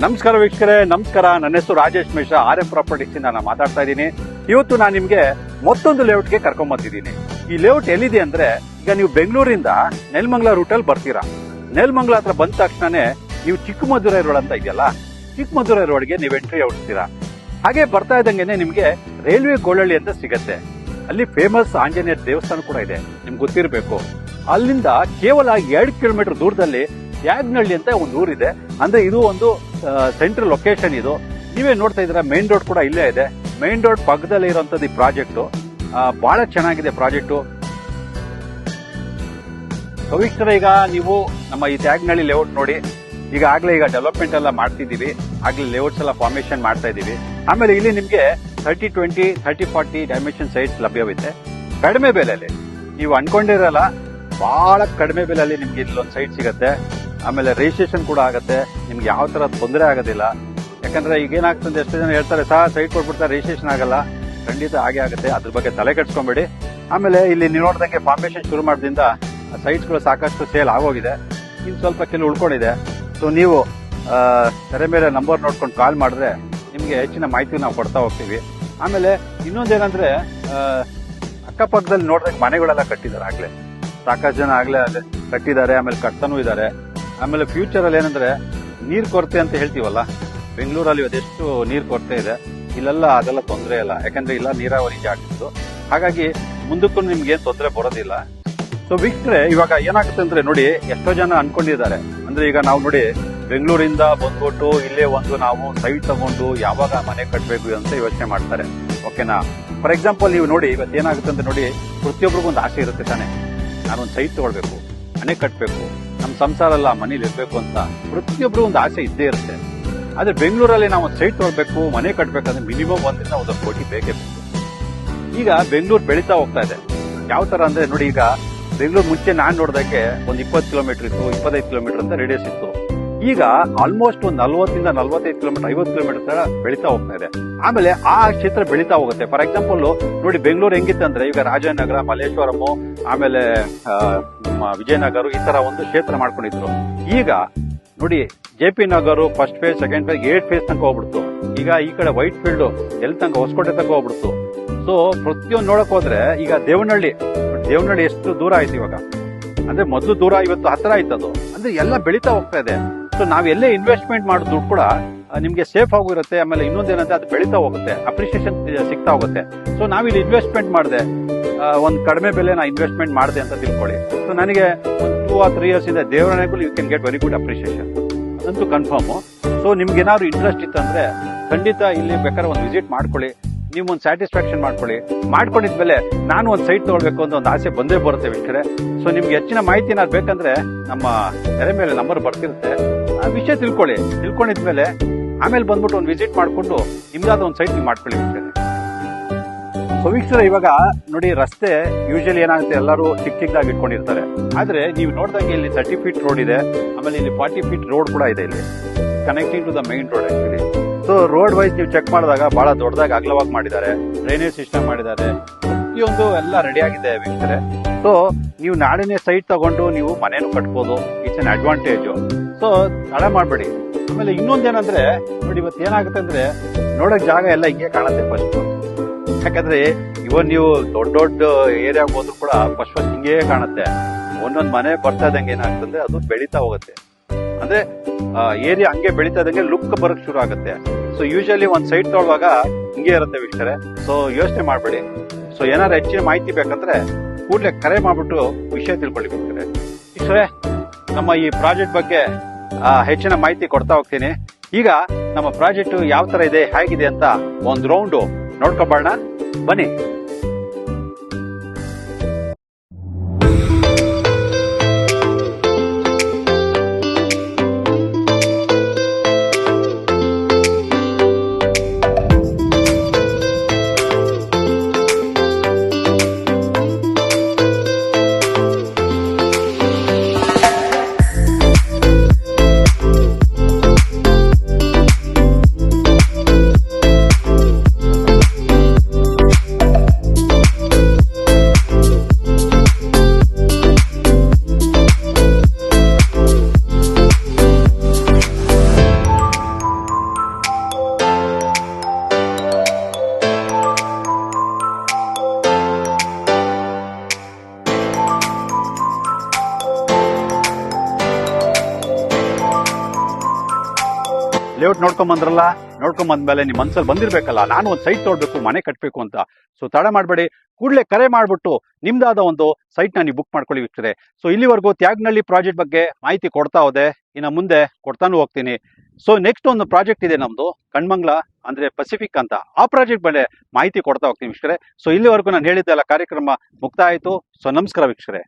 ನಮಸ್ಕಾರ ವೀಕ್ಷಕರೇ, ನಮಸ್ಕಾರ. ನನ್ನ ಹೆಸರು ರಾಜೇಶ್ ಮಿಶ್ರಾ, RM ಪ್ರಾಪರ್ಟೀಸ್ ಇಂದ ನಾನು ಮಾತಾಡ್ತಾ ಇದ್ದೀನಿ. ಇವತ್ತು ನಾನು ನಿಮಗೆ ಮತ್ತೊಂದು ಲೇಔಟ್ಗೆ ಕರ್ಕೊಂಡ್ಬಂದಿದ್ದೀನಿ. ಈ ಲೇಔಟ್ ಎಲ್ಲಿದೆ ಅಂದ್ರೆ, ಈಗ ನೀವು ಬೆಂಗಳೂರಿಂದ ನೆಲಮಂಗಲ ರೂಟಲ್ಲಿ ಬರ್ತೀರಾ. ನೆಲಮಂಗಲ ಹತ್ರ ಬಂದ ತಕ್ಷಣನೇ ನೀವು ಚಿಕ್ಕಮಧುರೈ ರೋಡ್ ಅಂತ ಇದೆಯಲ್ಲ, ಚಿಕ್ಕಮಧುರೈ ರೋಡ್ಗೆ ನೀವು ಎಂಟ್ರಿ ಹೊಡ್ತೀರಾ. ಹಾಗೆ ಬರ್ತಾ ಇದ್ದಂಗೆನೆ ನಿಮಗೆ ರೈಲ್ವೆ ಗೋಳಳ್ಳಿ ಅಂತ ಸಿಗತ್ತೆ. ಅಲ್ಲಿ ಫೇಮಸ್ ಆಂಜನೇಯ ದೇವಸ್ಥಾನ ಕೂಡ ಇದೆ, ನಿಮ್ಗೆ ಗೊತ್ತಿರಬೇಕು. ಅಲ್ಲಿಂದ ಕೇವಲ 2 ಕಿಲೋಮೀಟರ್ ದೂರದಲ್ಲಿ ಯಾಗ್ನಹಳ್ಳಿ ಅಂತ ಒಂದು ಊರಿದೆ. ಅಂದ್ರೆ ಇದು ಒಂದು ಸೆಂಟ್ರಲ್ ಲೊಕೇಶನ್. ಇದು ನೀವೇ ನೋಡ್ತಾ ಇದ್ದೀರಾ, ಮೇನ್ ರೋಡ್ ಕೂಡ ಇಲ್ಲೇ ಇದೆ. ಮೇನ್ ರೋಡ್ ಪಕ್ಕದಲ್ಲೇ ಇರುವಂತದ್ದು ಈ ಪ್ರಾಜೆಕ್ಟ್. ಬಹಳ ಚೆನ್ನಾಗಿದೆ ಪ್ರಾಜೆಕ್ಟ್. ವೀಕ್ಷಕರೇ, ಈಗ ನೀವು ನಮ್ಮ ಈ ಯಾಗ್ನಹಳ್ಳಿ ಲೇಔಟ್ ನೋಡಿ. ಈಗ ಡೆವಲಪ್ಮೆಂಟ್ ಎಲ್ಲ ಮಾಡ್ತಿದ್ದೀವಿ, ಆಗ್ಲೇ ಲೇಔಟ್ಸ್ ಎಲ್ಲ ಫಾರ್ಮೇಶನ್ ಮಾಡ್ತಾ ಇದೀವಿ. ಆಮೇಲೆ ಇಲ್ಲಿ ನಿಮ್ಗೆ 30-20, 30-40 ಡೈಮೆನ್ಷನ್ ಸೈಟ್ಸ್ ಲಭ್ಯವಿದೆ. ಕಡಿಮೆ ಬೆಲೆಯಲ್ಲಿ, ನೀವು ಅನ್ಕೊಂಡಿರಲ್ಲ, ಬಹಳ ಕಡಿಮೆ ಬೆಲೆಯಲ್ಲಿ ನಿಮ್ಗೆ ಇಲ್ಲೊಂದು ಸೈಟ್ ಸಿಗತ್ತೆ. ಆಮೇಲೆ ರಿಜಿಸ್ಟ್ರೇಷನ್ ಕೂಡ ಆಗುತ್ತೆ, ನಿಮ್ಗೆ ಯಾವ ತರ ತೊಂದರೆ ಆಗೋದಿಲ್ಲ. ಯಾಕಂದ್ರೆ ಈಗ ಏನಾಗ್ತದೆ, ಎಷ್ಟು ಜನ ಹೇಳ್ತಾರೆ ಸೈಟ್ ಕೊಟ್ಬಿಡ್ತಾರೆ, ರಿಜಿಸ್ಟ್ರೇಷನ್ ಆಗಲ್ಲ. ಖಂಡಿತ ಹಾಗೆ ಆಗುತ್ತೆ, ಅದ್ರ ಬಗ್ಗೆ ತಲೆ ಕೆಡ್ಸ್ಕೊಂಬೇಡಿ. ಆಮೇಲೆ ಇಲ್ಲಿ ನೀವು ನೋಡ್ದಂಗೆ ಫಾರ್ಮೇಶನ್ ಶುರು ಮಾಡೋದ್ರಿಂದ ಸೈಟ್ಸ್ಗಳು ಸಾಕಷ್ಟು ಸೇಲ್ ಆಗೋಗಿದೆ, ಇನ್ನು ಸ್ವಲ್ಪ ಕೆಲವು ಉಳ್ಕೊಂಡಿದೆ. ಸೊ ನೀವು ತೆರೆ ಮೇಲೆ ನಂಬರ್ ನೋಡ್ಕೊಂಡು ಕಾಲ್ ಮಾಡಿದ್ರೆ ನಿಮ್ಗೆ ಹೆಚ್ಚಿನ ಮಾಹಿತಿ ನಾವು ಕೊಡ್ತಾ ಹೋಗ್ತೀವಿ. ಆಮೇಲೆ ಇನ್ನೊಂದೇನಂದ್ರೆ, ಅಕ್ಕಪಕ್ಕದಲ್ಲಿ ನೋಡಿದಾಗ ಮನೆಗಳೆಲ್ಲ ಕಟ್ಟಿದ್ದಾರೆ, ಆಗ್ಲೇ ಸಾಕಷ್ಟು ಜನ ಆಗ್ಲೇ ಕಟ್ಟಿದ್ದಾರೆ, ಆಮೇಲೆ ಕಟ್ತಾನೂ ಇದ್ದಾರೆ. ಆಮೇಲೆ ಫ್ಯೂಚರ್ ಅಲ್ಲಿ ಏನಂದ್ರೆ, ನೀರ್ ಕೊರತೆ ಅಂತ ಹೇಳ್ತೀವಲ್ಲ, ಬೆಂಗಳೂರಲ್ಲಿ ಅದೆಷ್ಟು ನೀರ್ ಕೊರತೆ ಇದೆ, ಇಲ್ಲೆಲ್ಲ ಅದೆಲ್ಲ ತೊಂದರೆ ಇಲ್ಲ. ಯಾಕಂದ್ರೆ ಇಲ್ಲ ನೀರಾವರಿ ಜಾಗದ್ದು, ಹಾಗಾಗಿ ಮುಂದಕ್ಕೂ ನಿಮ್ಗೆ ಏನ್ ತೊಂದರೆ ಬರೋದಿಲ್ಲ. ಸೊ ವೀಕ್ಷಕರೇ, ಇವಾಗ ಏನಾಗುತ್ತೆ ಅಂದ್ರೆ ನೋಡಿ, ಎಷ್ಟೋ ಜನ ಅನ್ಕೊಂಡಿದ್ದಾರೆ ಅಂದ್ರೆ, ಈಗ ನಾವು ನೋಡಿ ಬೆಂಗಳೂರಿಂದ ಬಂದ್ಬಿಟ್ಟು ಇಲ್ಲೇ ಒಂದು ನಾವು ಸೈಟ್ ತಗೊಂಡು ಯಾವಾಗ ಮನೆ ಕಟ್ಟಬೇಕು ಅಂತ ಯೋಚನೆ ಮಾಡ್ತಾರೆ. ಓಕೆನಾ? ಫಾರ್ ಎಕ್ಸಾಂಪಲ್ ನೀವು ನೋಡಿ, ಇವತ್ತು ಏನಾಗುತ್ತೆ ಅಂತ ನೋಡಿ, ಪ್ರತಿಯೊಬ್ಬರಿಗೂ ಒಂದು ಆಸೆ ಇರುತ್ತೆ ತಾನೆ, ನಾನೊಂದು ಸೈಟ್ ತಗೊಳ್ಬೇಕು, ಮನೆ ಕಟ್ಟಬೇಕು, ನಮ್ಮ ಸಂಸಾರ ಎಲ್ಲ ಮನೇಲಿ ಇರ್ಬೇಕು ಅಂತ ಪ್ರತಿಯೊಬ್ರು ಒಂದು ಆಸೆ ಇದ್ದೇ ಇರುತ್ತೆ. ಆದ್ರೆ ಬೆಂಗಳೂರಲ್ಲಿ ನಾವು ಒಂದು ಸೈಟ್ ತಗೊಳ್ಬೇಕು, ಮನೆ ಕಟ್ಟಬೇಕಂದ್ರೆ ಮಿನಿಮಮ್ 1 ಕೋಟಿ ಬೇಕೇ ಬೇಕು. ಈಗ ಬೆಂಗಳೂರು ಬೆಳೀತಾ ಹೋಗ್ತಾ ಇದೆ. ಯಾವ ತರ ಅಂದ್ರೆ ನೋಡಿ, ಈಗ ಬೆಂಗಳೂರು ಮುಂಚೆ ನಾನ್ ನೋಡಿದಾಗೆ ಒಂದು 20 ಕಿಲೋಮೀಟರ್ ಇತ್ತು, 25 ಕಿಲೋಮೀಟರ್ ಅಂತ ರೇಡಿಯಸ್ ಇತ್ತು. ಈಗ ಆಲ್ಮೋಸ್ಟ್ ಒಂದು 40 45 ಕಿಲೋಮೀಟರ್, 50 ಕಿಲೋಮೀಟರ್ ತರ ಬೆಳೀತಾ ಹೋಗ್ತಾ ಇದೆ. ಆಮೇಲೆ ಆ ಕ್ಷೇತ್ರ ಬೆಳೀತಾ ಹೋಗುತ್ತೆ. ಫಾರ್ ಎಕ್ಸಾಂಪಲ್ ನೋಡಿ, ಬೆಂಗಳೂರು ಹೆಂಗಿತ್ತಂದ್ರೆ, ಈಗ ರಾಜನಗರ, ಮಲ್ಲೇಶ್ವರಂ, ಆಮೇಲೆ ವಿಜಯನಗರ, ಈ ತರ ಒಂದು ಕ್ಷೇತ್ರ ಮಾಡ್ಕೊಂಡಿದ್ರು. ಈಗ ನೋಡಿ, JP Nagar first phase, second phase, 8 phase ತನಕ ಹೋಗ್ಬಿಡ್ತು. ಈಗ ಈ ಕಡೆ ವೈಟ್ ಫೀಲ್ಡ್ ಎಲ್ಲಿ ತನಕ, ಹೊಸಕೋಟೆ ತನಕ ಹೋಗ್ಬಿಡ್ತು. ಸೊ ಪ್ರತಿಯೊಂದು ನೋಡಕ್ ಹೋದ್ರೆ, ಈಗ ದೇವನಹಳ್ಳಿ ಎಷ್ಟು ದೂರ ಆಯ್ತು ಇವಾಗ, ಅಂದ್ರೆ ಮೊದಲು ದೂರ, ಇವತ್ತು ಹತ್ರ ಆಯ್ತದು. ಅಂದ್ರೆ ಎಲ್ಲ ಬೆಳೀತಾ ಹೋಗ್ತಾ ಇದೆ. ಸೊ ನಾವೆಲ್ಲೇ ಇನ್ವೆಸ್ಟ್ಮೆಂಟ್ ಮಾಡೋ ದುಡ್ಡು ಕೂಡ ನಿಮ್ಗೆ ಸೇಫ್ ಆಗಿರುತ್ತೆ. ಆಮೇಲೆ ಇನ್ನೊಂದೇನಂದ್ರೆ, ಅದು ಬೆಳೀತಾ ಹೋಗುತ್ತೆ, ಅಪ್ರಿಸಿಯೇಷನ್ ಸಿಗ್ತಾ ಹೋಗುತ್ತೆ. ಸೊ ನಾವಿಲ್ಲಿ ಇನ್ವೆಸ್ಟ್ಮೆಂಟ್ ಮಾಡಿದೆ, ಒಂದು ಕಡಿಮೆ ಬೆಲೆ ನಾ ಇನ್ವೆಸ್ಟ್ಮೆಂಟ್ ಮಾಡಿದೆ ಅಂತ ತಿಳ್ಕೊಳ್ಳಿ. ಸೊ ನನಗೆ ಒಂದು 2 or 3 years ಇಂದ ದೇವರನೆಗೂ you can get very good appreciation, ಅದಂತೂ ಕನ್ಫರ್ಮ್. ಸೊ ನಿಮ್ಗೆ ಏನಾದ್ರು ಇಂಟ್ರೆಸ್ಟ್ ಇತ್ತಂದ್ರೆ ಖಂಡಿತ ಇಲ್ಲಿ ಬೇಕಾದ್ರೆ ಒಂದು ವಿಸಿಟ್ ಮಾಡ್ಕೊಳ್ಳಿ, ನೀವು ಒಂದು ಸ್ಯಾಟಿಸ್ಫ್ಯಾಕ್ಷನ್ ಮಾಡ್ಕೊಂಡಿದ್ಮೇಲೆ ನಾನು ಒಂದು ಸೈಟ್ ತಗೊಳ್ಬೇಕು ಅಂತ ಒಂದು ಆಸೆ ಬಂದೇ ಬರುತ್ತೆ ವೀಕ್ಷಕರೇ. ಸೊ ನಿಮ್ಗೆ ಹೆಚ್ಚಿನ ಮಾಹಿತಿ ಏನಾದ್ರು ಬೇಕಂದ್ರೆ ನಮ್ಮ ತೆರೆ ಮೇಲೆ ನಂಬರ್ ಬರ್ತಿರುತ್ತೆ, ಆ ವಿಷಯ ತಿಳ್ಕೊಂಡಿದ್ಮೇಲೆ ಆಮೇಲೆ ಬಂದ್ಬಿಟ್ಟು ಒಂದು ವಿಸಿಟ್ ಮಾಡ್ಕೊಂಡು ನಿಮ್ದಾದ ಒಂದು ಸೈಟ್ ನೀವು ಮಾಡ್ಕೊಳ್ಳಿ ವೀಕ್ಷಕರೇ. ಸೊ ವೀಕ್ಷಕರೇ, ಇವಾಗ ನೋಡಿ, ರಸ್ತೆ ಯೂಶಲಿ ಏನಾಗುತ್ತೆ, ಎಲ್ಲರೂ ಚಿಕ್ಕದಾಗಿ ಇಟ್ಕೊಂಡಿರ್ತಾರೆ. ಆದ್ರೆ ನೀವು ನೋಡಿದಾಗ ಇಲ್ಲಿ 30 ಫೀಟ್ ರೋಡ್ ಇದೆ, ಆಮೇಲೆ ಇಲ್ಲಿ 40 ಫೀಟ್ ರೋಡ್ ಕೂಡ ಇದೆ, ಇಲ್ಲಿ connecting to the main road actually. So road wise ನೀವು ಚೆಕ್ ಮಾಡಿದಾಗ ಬಹಳ ದೊಡ್ಡದಾಗಿ ಅಗಲವಾಗಿ ಮಾಡಿದ್ದಾರೆ, ಡ್ರೈನೇಜ್ ಸಿಸ್ಟಮ್ ಮಾಡಿದ್ದಾರೆ, ಪ್ರತಿಯೊಂದು ಎಲ್ಲ ರೆಡಿ ಆಗಿದೆ ವೀಕ್ಷಕರೇ. ಸೊ ನೀವು ನಾಳೆನೇ ಸೈಟ್ ತಗೊಂಡು ನೀವು ಮನೇನು ಕಟ್ಬೋದು, ಇಟ್ಸ್ ಅನ್ ಅಡ್ವಾಂಟೇಜ್. ಸೊ ತಡ ಮಾಡಬೇಡಿ. ಆಮೇಲೆ ಇನ್ನೊಂದೇನಂದ್ರೆ ನೋಡಿ, ಇವತ್ತು ಏನಾಗುತ್ತೆ ಅಂದ್ರೆ, ನೋಡಕ್ ಜಾಗ ಎಲ್ಲ ಹಿಂಗೆ ಕಾಣುತ್ತೆ ಫಸ್ಟ್. ಯಾಕಂದ್ರೆ ಇವನ್ ನೀವು ದೊಡ್ಡ ಏರಿಯಾಗ ಹೋದ್ರು ಕೂಡ ಫಸ್ಟ್ ಹಿಂಗೇ ಕಾಣುತ್ತೆ. ಒಂದೊಂದ್ ಮನೆ ಬರ್ತಾ ಇದ್ದಂಗೆ ಏನಾಗ್ತಂದ್ರೆ, ಅದು ಬೆಳೀತಾ ಹೋಗುತ್ತೆ. ಅಂದ್ರೆ ಏರಿಯಾ ಹಂಗೆ ಬೆಳೀತಾ ಇದ್ದಂಗೆ ಲುಕ್ ಬರಕ್ ಶುರು ಆಗುತ್ತೆ. ಸೊ ಯೂಶಲಿ ಒಂದ್ ಸೈಟ್ ತೊಗೊಳ್ಳುವಾಗ ಹಿಂಗೆ ಇರುತ್ತೆ ವೀಕ್ಷಕರೇ. ಸೊ ಯೋಚನೆ ಮಾಡ್ಬೇಡಿ. ಸೊ ಏನಾದ್ರು ಹೆಚ್ಚಿನ ಮಾಹಿತಿ ಬೇಕಂದ್ರೆ ಕೂಡಲೇ ಕರೆ ಮಾಡ್ಬಿಟ್ಟು ವಿಷಯ ತಿಳ್ಕೊಳ್ಳಿ ವೀಕ್ಷಕರೇ. ನಮ್ಮ ಈ ಪ್ರಾಜೆಕ್ಟ್ ಬಗ್ಗೆ ಹೆಚ್ಚಿನ ಮಾಹಿತಿ ಕೊಡ್ತಾ ಹೋಗ್ತೀನಿ. ಈಗ ನಮ್ಮ ಪ್ರಾಜೆಕ್ಟ್ ಯಾವ ತರ ಇದೆ, ಹೇಗಿದೆ ಅಂತ ಒಂದು ರೌಂಡ್ ನೋಡ್ಕೊಬೋಣ ಬನ್ನಿ. ಲೇಔಟ್ ನೋಡ್ಕೊಂಡ್ ಬಂದ್ಮೇಲೆ ನಿಮ್ ಮನ್ಸಲ್ಲಿ ಬಂದಿರ್ಬೇಕಲ್ಲ, ನಾನು ಒಂದು ಸೈಟ್ ತೊಗೊಳ್ಬೇಕು, ಮನೆ ಕಟ್ಟಬೇಕು ಅಂತ. ಸೊ ತಡ ಮಾಡಬೇಡಿ, ಕೂಡಲೇ ಕರೆ ಮಾಡ್ಬಿಟ್ಟು ನಿಮ್ದಾದ ಒಂದು ಸೈಟ್ ನ ನೀವು ಬುಕ್ ಮಾಡ್ಕೊಳ್ಳಿ ವೀಕ್ಷಕರೇ. ಸೊ ಇಲ್ಲಿವರೆಗೂ ತ್ಯಾಗನಹಳ್ಳಿ ಪ್ರಾಜೆಕ್ಟ್ ಬಗ್ಗೆ ಮಾಹಿತಿ ಕೊಡ್ತಾ ಹೋದೆ, ಇನ್ನು ಮುಂದೆ ಕೊಡ್ತಾನು ಹೋಗ್ತೀನಿ. ಸೊ ನೆಕ್ಸ್ಟ್ ಒಂದು ಪ್ರಾಜೆಕ್ಟ್ ಇದೆ ನಮ್ದು ಕಣ್ಮಂಗ್ಲ, ಅಂದ್ರೆ ಪಸಿಫಿಕ್ ಅಂತ. ಆ ಪ್ರಾಜೆಕ್ಟ್ ಬಗ್ಗೆ ಮಾಹಿತಿ ಕೊಡ್ತಾ ಹೋಗ್ತೀನಿ ವೀಕ್ಷಕರೇ. ಸೊ ಇಲ್ಲಿವರೆಗೂ ನಾನು ಹೇಳಿದ್ದೆಲ್ಲ ಕಾರ್ಯಕ್ರಮ ಮುಕ್ತಾಯ ಆಯ್ತು. ಸೊ ನಮಸ್ಕಾರ ವೀಕ್ಷಕರೇ.